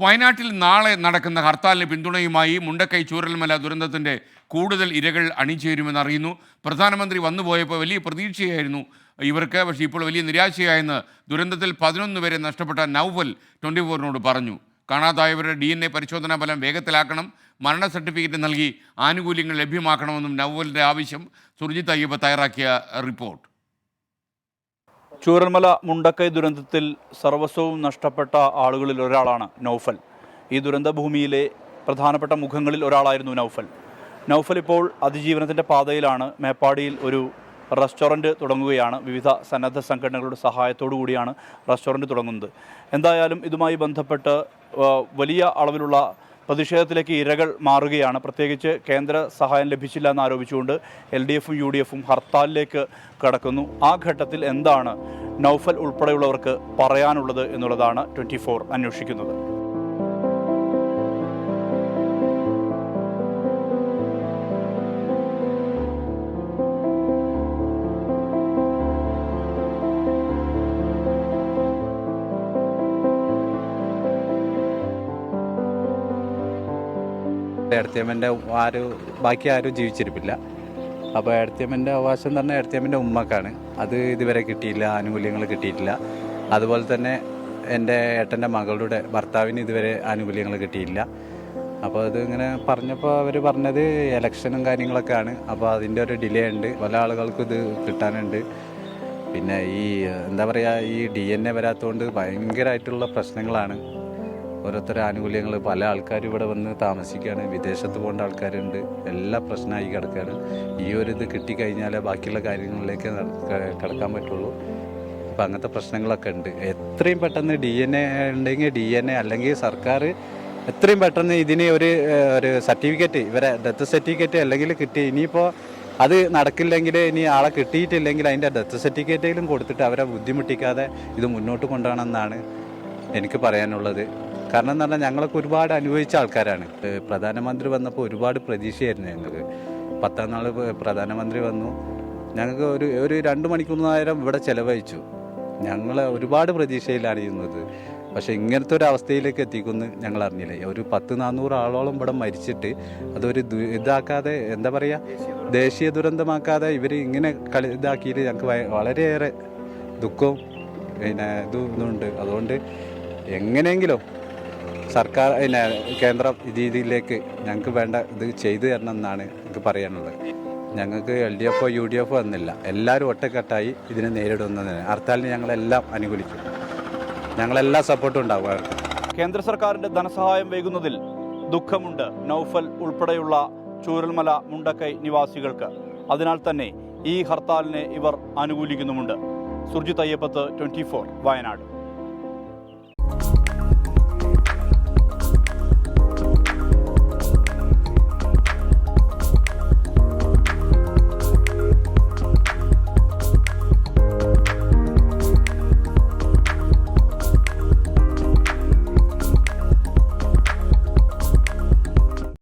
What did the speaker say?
വയനാട്ടിൽ നാളെ നടക്കുന്ന ഹർത്താലിന് പിന്തുണയുമായി മുണ്ടക്കൈ ചൂരൽമല ദുരന്തത്തിൻ്റെ കൂടുതൽ ഇരകൾ അണിചേരുമെന്ന് അറിയുന്നു. പ്രധാനമന്ത്രി വന്നുപോയപ്പോൾ വലിയ പ്രതീക്ഷയായിരുന്നു ഇവർക്ക്. പക്ഷേ ഇപ്പോൾ വലിയ നിരാശയായെന്ന് ദുരന്തത്തിൽ 11 പേരെ നഷ്ടപ്പെട്ട നൗഫൽ 24 പറഞ്ഞു. കാണാതായവരുടെ DNA പരിശോധനാ ഫലം വേഗത്തിലാക്കണം, മരണ സർട്ടിഫിക്കറ്റ് നൽകി ആനുകൂല്യങ്ങൾ ലഭ്യമാക്കണമെന്നും നൗഫലിൻ്റെ ആവശ്യം സുർജിത് അയ്യപ്പ തയ്യാറാക്കിയ റിപ്പോർട്ട്. ചൂരൽമല മുണ്ടക്കൈ ദുരന്തത്തിൽ സർവസ്വവും നഷ്ടപ്പെട്ട ആളുകളിൽ ഒരാളാണ് നൗഫൽ. ഈ ദുരന്തഭൂമിയിലെ പ്രധാനപ്പെട്ട മുഖങ്ങളിൽ ഒരാളായിരുന്നു നൗഫൽ. നൗഫൽ ഇപ്പോൾ അതിജീവനത്തിൻ്റെ പാതയിലാണ്. മേപ്പാടിയിൽ ഒരു റെസ്റ്റോറൻറ്റ് തുടങ്ങുകയാണ്. വിവിധ സന്നദ്ധ സംഘടനകളുടെ സഹായത്തോടു കൂടിയാണ് റെസ്റ്റോറൻറ്റ് തുടങ്ങുന്നത്. എന്തായാലും ഇതുമായി ബന്ധപ്പെട്ട് വലിയ അളവിലുള്ള പ്രതിഷേധത്തിലേക്ക് ഇരകൾ മാറുകയാണ്. പ്രത്യേകിച്ച് കേന്ദ്ര സഹായം ലഭിച്ചില്ല എന്നാരോപിച്ചുകൊണ്ട് LDFും UDFും ഹർത്താലിലേക്ക് കടക്കുന്നു. ആ ഘട്ടത്തിൽ എന്താണ് നൗഫൽ ഉൾപ്പെടെയുള്ളവർക്ക് പറയാനുള്ളത് എന്നുള്ളതാണ് 24 അന്വേഷിക്കുന്നത്. എടത്തിയമ്മൻ്റെ ബാക്കി ആരും ജീവിച്ചിരിപ്പില്ല. അപ്പോൾ എടത്തിയമ്മൻ്റെ അവകാശം തന്നെ എടത്തിയമ്മൻ്റെ ഉമ്മക്കാണ്. അത് ഇതുവരെ കിട്ടിയില്ല, ആനുകൂല്യങ്ങൾ കിട്ടിയിട്ടില്ല. അതുപോലെ തന്നെ എൻ്റെ ഏട്ടൻ്റെ മകളുടെ ഭർത്താവിന് ഇതുവരെ ആനുകൂല്യങ്ങൾ കിട്ടിയില്ല. അപ്പോൾ അത് ഇങ്ങനെ പറഞ്ഞപ്പോൾ അവർ പറഞ്ഞത് ഇലക്ഷനും കാര്യങ്ങളൊക്കെയാണ്. അപ്പോൾ അതിൻ്റെ ഒരു ഡിലേ ഉണ്ട്, പല ആളുകൾക്കും ഇത് കിട്ടാനുണ്ട്. പിന്നെ ഈ എന്താ പറയുക, ഈ DNA വരാത്തതുകൊണ്ട് ഭയങ്കരമായിട്ടുള്ള പ്രശ്നങ്ങളാണ്. ഓരോരുത്തർ ആനുകൂല്യങ്ങൾ, പല ആൾക്കാരും ഇവിടെ വന്ന് താമസിക്കുകയാണ്, വിദേശത്ത് പോകേണ്ട ആൾക്കാരുണ്ട്, എല്ലാം പ്രശ്നമായി കിടക്കുകയാണ്. ഈ ഒരു ഇത് കിട്ടിക്കഴിഞ്ഞാലേ ബാക്കിയുള്ള കാര്യങ്ങളിലേക്ക് കിടക്കാൻ പറ്റുള്ളൂ. അപ്പോൾ അങ്ങനത്തെ പ്രശ്നങ്ങളൊക്കെ ഉണ്ട്. എത്രയും പെട്ടെന്ന് DNA ഉണ്ടെങ്കിൽ DNA, അല്ലെങ്കിൽ സർക്കാർ എത്രയും പെട്ടെന്ന് ഇതിന് ഒരു സർട്ടിഫിക്കറ്റ്, ഇവരെ ഡെത്ത് സർട്ടിഫിക്കറ്റ് അല്ലെങ്കിൽ കിട്ടി. ഇനിയിപ്പോൾ അത് നടക്കില്ലെങ്കിൽ, ഇനി ആളെ കിട്ടിയിട്ടില്ലെങ്കിൽ അതിൻ്റെ ഡെത്ത് സർട്ടിഫിക്കറ്റേലും കൊടുത്തിട്ട് അവരെ ബുദ്ധിമുട്ടിക്കാതെ ഇത് മുന്നോട്ട് കൊണ്ടുപോകണമെന്നാണ് എനിക്ക് പറയാനുള്ളത്. കാരണം എന്ന് പറഞ്ഞാൽ ഞങ്ങളൊക്കെ ഒരുപാട് അനുഭവിച്ച ആൾക്കാരാണ്. പ്രധാനമന്ത്രി വന്നപ്പോൾ ഒരുപാട് പ്രതീക്ഷയായിരുന്നു ഞങ്ങൾക്ക്. 10ാം നാൾ പ്രധാനമന്ത്രി വന്നു, ഞങ്ങൾക്ക് ഒരു 2 മണിക്കൂർ നേരം ഇവിടെ ചിലവഴിച്ചു. ഞങ്ങൾ ഒരുപാട് പ്രതീക്ഷയിലാണ് ഇരുന്നത്. പക്ഷേ ഇങ്ങനത്തെ ഒരു അവസ്ഥയിലേക്ക് എത്തിക്കുമെന്ന് ഞങ്ങൾ അറിഞ്ഞില്ല. ഒരു 100-400 ആളോളം ഇവിടെ മരിച്ചിട്ട് അതൊരു ഇതാക്കാതെ, എന്താ പറയുക, ദേശീയ ദുരന്തമാക്കാതെ ഇവർ ഇങ്ങനെ ഇതാക്കിയിട്ട് ഞങ്ങൾക്ക് വളരെയേറെ ദുഃഖവും പിന്നെ ഇതുണ്ട്. അതുകൊണ്ട് എങ്ങനെയെങ്കിലും സർക്കാർ കേന്ദ്ര രീതിയിലേക്ക് ഞങ്ങൾക്ക് വേണ്ട ഇത് ചെയ്തു തരണം എന്നാണ് എനിക്ക് പറയാനുള്ളത്. ഞങ്ങൾക്ക് LDFോ UDFോ എന്നില്ല, എല്ലാവരും ഒറ്റക്കെട്ടായി ഇതിനെ നേരിടുന്നതിന് ഹർത്താലിന് ഞങ്ങളെല്ലാം അനുകൂലിക്കും. ഞങ്ങളെല്ലാം സപ്പോർട്ടും ഉണ്ടാവും. കേന്ദ്ര സർക്കാരിൻ്റെ ധനസഹായം വൈകുന്നതിൽ ദുഃഖമുണ്ട് നൗഫൽ ഉൾപ്പെടെയുള്ള ചൂരൽമല മുണ്ടക്കൈ നിവാസികൾക്ക്. അതിനാൽ തന്നെ ഈ ഹർത്താലിനെ ഇവർ അനുകൂലിക്കുന്നുമുണ്ട്. സുർജിത് അയ്യപ്പത്ത്, 24 വയനാട്.